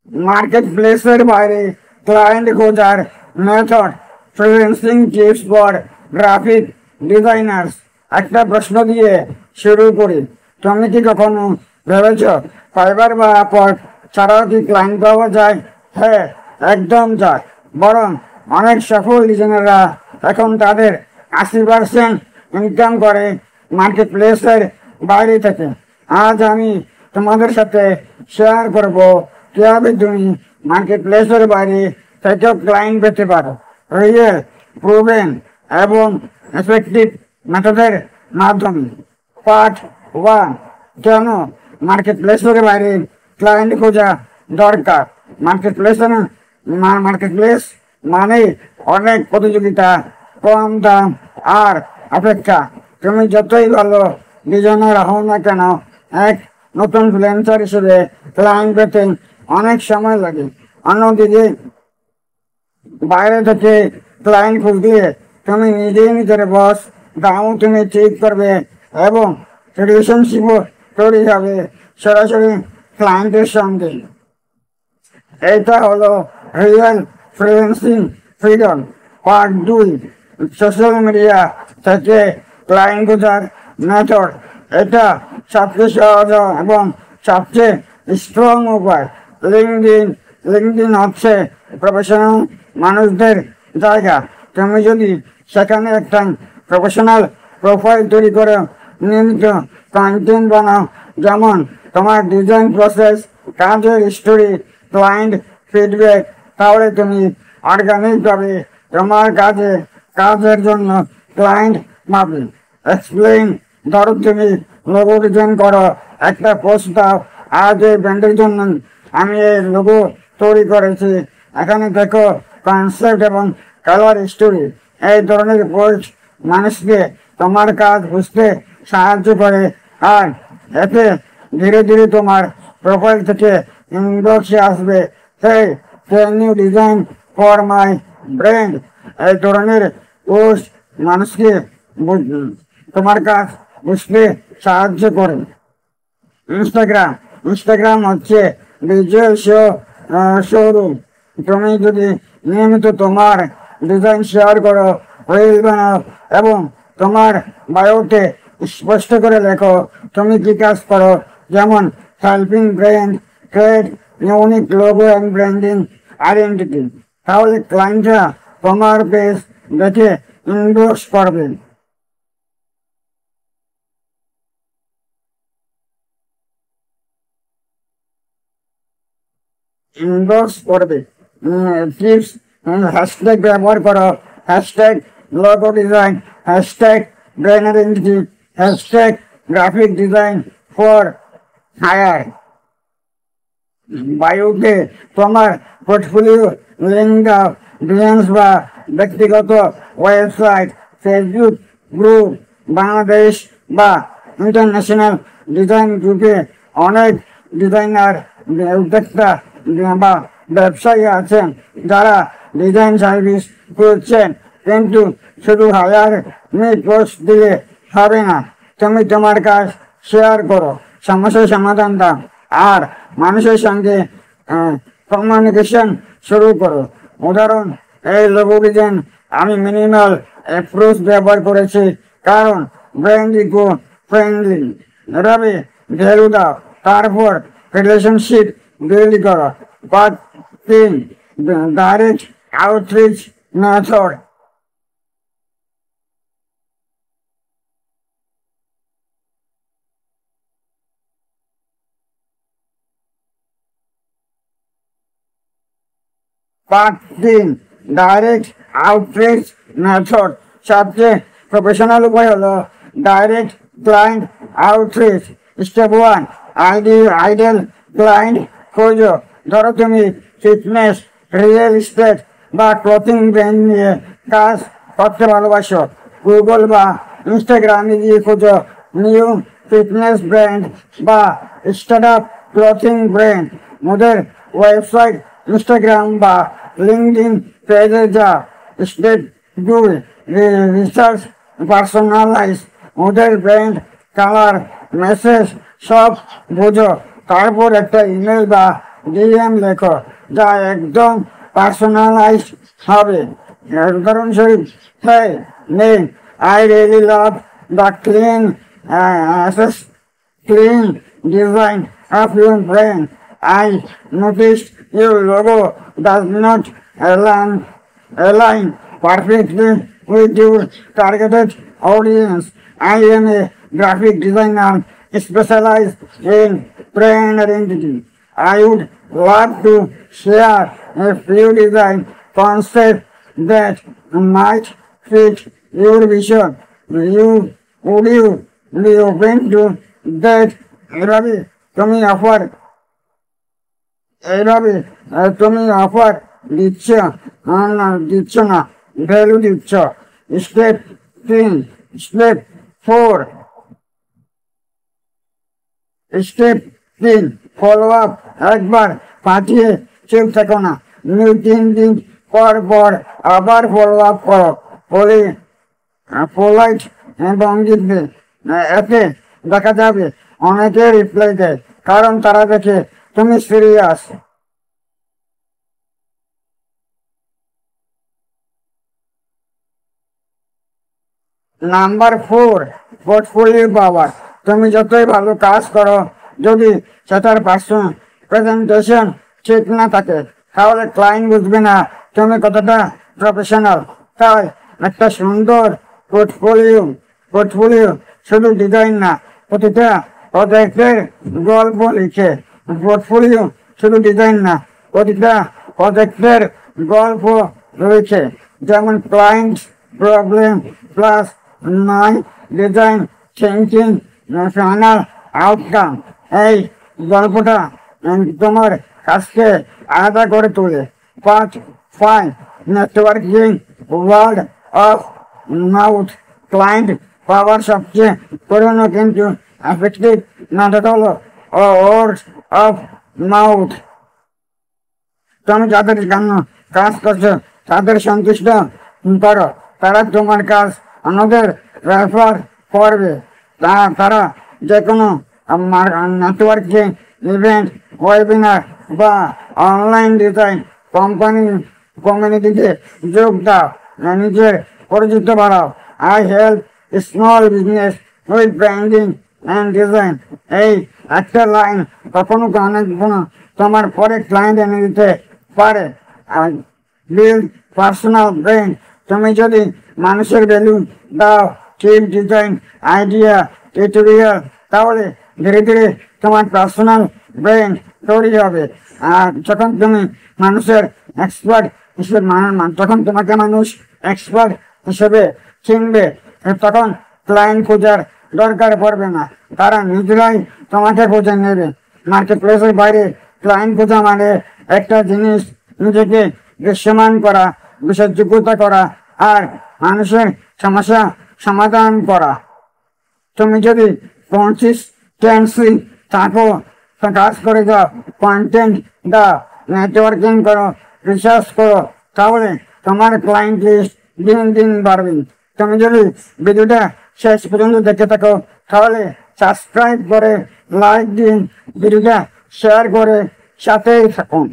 Market প্লেসের বাইরে client খোঁজার method, freelancing tips for graphic designers. একটা প্রশ্ন দিয়ে শুরু করি, তুমি কি কখনো ভেবেছ ফাইবার বা আপওয়ার্ক ছাড়াও কি ক্লায়েন্ট পাওয়া যায়? হ্যাঁ, একদম যায়। বরং অনেক সফল ডিজাইনাররা এখন তাদের 80% ইনকাম করে মার্কেট প্লেসের বাইরে থেকে। আজ আমি তোমাদের সাথে শেয়ার করব কিভাবে তুমি মার্কেট প্লেসের বাইরে থেকেও ক্লায়েন্ট পেতে পারো রিয়েল, প্রুভেন এবং এফেক্টিভ মেথডের মাধ্যমে। পার্ট 1, কেন মার্কেট প্লেসের বাইরে ক্লায়েন্ট খোঁজা দরকার। মার্কেট প্লেস মানে অনেক প্রতিযোগিতা, কম দাম আর অপেক্ষা। তুমি যতই ভালো ডিজাইনার হও না কেন, এক নতুন ফ্রিল্যান্সার হিসেবে ক্লায়েন্ট পেতে অনেক সময় লাগে। অন্যদিকে বাইরে থেকে ক্লায়েন্ট খুঁজলে তুমি নিজেই নিজের বস, দামও তুমি ঠিক করবে এবং রিলেশনশিপও তৈরি হবে সরাসরি ক্লায়েন্টের সঙ্গে। এটা হলো real freelancing freedom. Part 2, social media থেকে ক্লায়েন্ট খোঁজার মেথড। এটা সবচেয়ে সহজ এবং সবচেয়ে স্ট্রং উপায়। লিঙ্কডিন হচ্ছে প্রফেশনাল মানুষদের জায়গা। তুমি যদি সেখানে একটা প্রফেশনাল প্রোফাইল তৈরি করে নিয়মিত কন্টেন্ট বানাও, যেমন তোমার ডিজাইন প্রসেস, কাজের স্টোরি, ক্লায়েন্ট ফিডব্যাক, তাহলে তুমি অর্গানিকভাবে তোমার কাজের জন্য ক্লায়েন্ট পাবে। এক্সপ্লেইন, ধরো তুমি লোগো ডিজাইন করো, একটা পোস্ট দাও, আজ এই ব্র্যান্ডের জন্য আমি এই লোগো তৈরি করেছি, এখানে দেখো কনসেপ্ট এবং কালার স্টোরি। এই ধরনের পোস্ট মানুষকে তোমার কাজ বুঝতে সাহায্য করে, আর এতে ধীরে ধীরে তোমার প্রোফাইল থেকে ইনবক্সে আসবে, সেই can you design for my brand. এই ধরনের পোস্ট মানুষকে তোমার কাজ বুঝতে সাহায্য করে। ইনস্টাগ্রাম হচ্ছে ভিজুয়াল শোরুম। তুমি যদি নিয়মিত তোমার ডিজাইন শেয়ার করো, রিল বানাও এবং তোমার বায়োতে স্পষ্ট করে লেখো তুমি কি কাজ করো, যেমন helping brand create unique logo and branding identity, তাহলে ক্লায়েন্টরা তোমার পেজ দেখে ইনবক্স করবে। টিপস, হ্যাশট্যাগ ব্যবহার করো, hashtag logo design, hashtag brand identity, hashtag graphic design for hire. বায়োতে তোমার পোর্টফোলিও লিঙ্ক দাও, ডিজাইন্স বা ব্যক্তিগত ওয়েবসাইট, ফেসবুক গ্রুপ, বাংলাদেশ বা ইন্টারন্যাশনাল ডিজাইন গ্রুপে অনেক ডিজাইনার, উদ্যোক্তা বা ব্যবসায়ী আছেন যারা ডিজাইন সার্ভিস করছেন। কিন্তু শুধু হায়ার পোস্ট দিলে হবে না, তুমি তোমার কাজ শেয়ার করো, সমস্যার সমাধান দাও আর মানুষের সঙ্গে কমিউনিকেশন শুরু করো। উদাহরণ, এই লোগো ডিজাইন আমি মিনিমাল অ্যাপ্রোচ ব্যবহার করেছি কারণ ব্র্যান্ড ইকো ফ্রেন্ডলি। এভাবে ভ্যালু দাও, তারপর রিলেশনশিপ বিল্ড করো। Part 3, direct outreach method. Direct outreach method. সবচেয়ে প্রফেশনাল উপায় হলো direct client outreach. Step 1, ideal client খোঁজো। ধরো তুমি ফিটনেস, রিয়েল এস্টেট বা ক্লথিং ব্র্যান্ড নিয়ে কাজ করতে ভালোবাসো। গুগল বা ইনস্টাগ্রামে গিয়ে খোঁজো নিউ ফিটনেস ব্র্যান্ড বা স্টার্ট আপ ক্লথিং ব্র্যান্ড। ওদের ওয়েবসাইট, ইনস্টাগ্রাম বা লিঙ্কডিন পেজে যা, স্টেপ 2, রিসার্চ, পার্সোনালাইজ। ওদের ব্র্যান্ড, কালার, মেসেজ সব বোঝো, তারপর একটা ইমেল বা ডিএম লেখো যা একদম পার্সোনালাইজ হবে। উদাহরণস্বরূপ, hey, Neil, I really love the clean design of your brain. I noticed your logo does not align perfectly with your targeted audience. I am a graphic designer specialized in brand identity. I would love to share a few design concepts that might fit your vision. Would you be open to that? এইভাবে তুমি offer দিচ্ছ না, value দিচ্ছ। Step 3, step 4, follow up. একবার পাঠিয়ে চুপ থাকো না, 3 দিন পর আবার ফলো আপ করো। পোলাইট ভঙ্গিতে এতে দেখা যাবে অনেকে রিপ্লাই দেয়, কারণ তারা দেখে তুমি সিরিয়াস। নাম্বার 4, পোর্টফোলিও পাওয়ার। তুমি যতই ভালো কাজ করো, যদি সেটার প্রেজেন্টেশন ঠিক না থাকে, তাহলে ক্লায়েন্ট বুঝবে না তুমি কতটা প্রফেশনাল। তাই একটা সুন্দর পোর্টফোলিও শুধু ডিজাইন না, প্রতিটা প্রজেক্টের গল্প লিখে। পোর্টফোলিও শুধু ডিজাইন না, প্রতিটা প্রজেক্টের গল্প রয়েছে, যেমন client problem plus my design thinking final outcome. এই গল্পটা তোমার কাজকে আলাদা করে তোলে। 5, networking, word of mouth. Client পাওয়ার সবচেয়ে পুরনো কিন্তু এফেক্টিভ মেথড হলো ওয়ার্ড অফ মাউথ। তুমি যাদের জন্য কাজ করছো তাদের সন্তুষ্ট করো, তারা তোমার কাজ অন্যদের রেফার করবে। তারা যে কোনো নেটওয়ার্কিং ইভেন্ট, ওয়েবিনার বা অনলাইন ডিজাইন কমিউনিটিতে যোগ দাও, নিজের পরিচিত বাড়াও। I help small business with branding and design. এই একটা লাইন কখনো তোমার পরে ক্লায়েন্ট এনে দিতে পারে। Build personal brand. তুমি যদি মানুষের ভ্যালু দাও, টিম ডিজাইন, আইডিয়া, টিউটোরিয়াল, তাহলে ধীরে ধীরে তোমার পার্সোনাল ব্র্যান্ড তৈরি হবে। আর যখন তুমি মানুষের এক্সপার্ট হিসেবে যখন তোমাকে মানুষ এক্সপার্ট হিসেবে চিনবে, তখন ক্লায়েন্ট খোঁজার দরকার পড়বে না, তারা নিজেরাই তোমাকে খুঁজে নেবে। মার্কেট প্লেসের বাইরে ক্লায়েন্ট খোঁজা মানে একটা জিনিস, নিজেকে দৃশ্যমান করা, বিশ্বাসযোগ্যতা করা আর মানুষের সমস্যা সমাধান করা। তুমি যদি কনসিস্টেন্সি থাকো, কাজ করে যাও, কন্টেন্ট দাও, নেটওয়ার্কিং করো, রিসার্চ করো, তাহলে তোমার ক্লায়েন্ট লিস্ট দিন দিন বাড়বে। তুমি যদি ভিডিওটা শেষ পর্যন্ত দেখে থাকো, তাহলে সাবস্ক্রাইব করে লাইক দিন, ভিডিওটা শেয়ার করে সাথেই থাকুন।